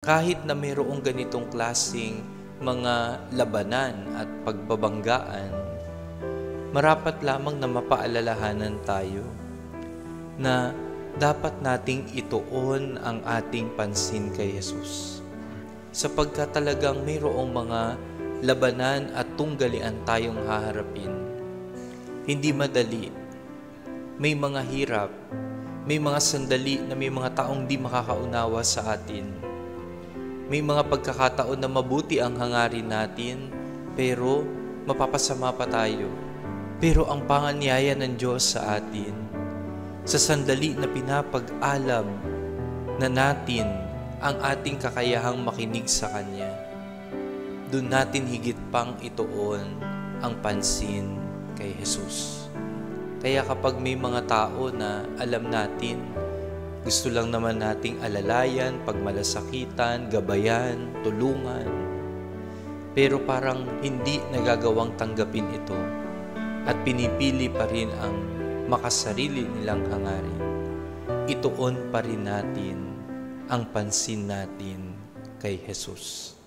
kahit na mayroong ganitong klaseng mga labanan at pagbabanggaan, marapat lamang na mapaalalahanan tayo na dapat nating ituon ang ating pansin kay Jesus. Sapagkat talagang mayroong mga labanan at tunggalian tayong haharapin. Hindi madali. May mga hirap. May mga sandali na may mga taong di makakaunawa sa atin. May mga pagkakataon na mabuti ang hangarin natin, pero mapapasama pa tayo. Pero ang panganyaya ng Diyos sa atin, sa sandali na pinapag-alam na natin ang ating kakayahang makinig sa Kanya, doon natin higit pang ituon ang pansin kay Jesus. Kaya kapag may mga tao na alam natin, gusto lang naman nating alalayan, pagmalasakitan, gabayan, tulungan, pero parang hindi nagagawang tanggapin ito at pinipili pa rin ang makasarili nilang hangarin, ituon pa rin natin ang pansin natin kay Jesus.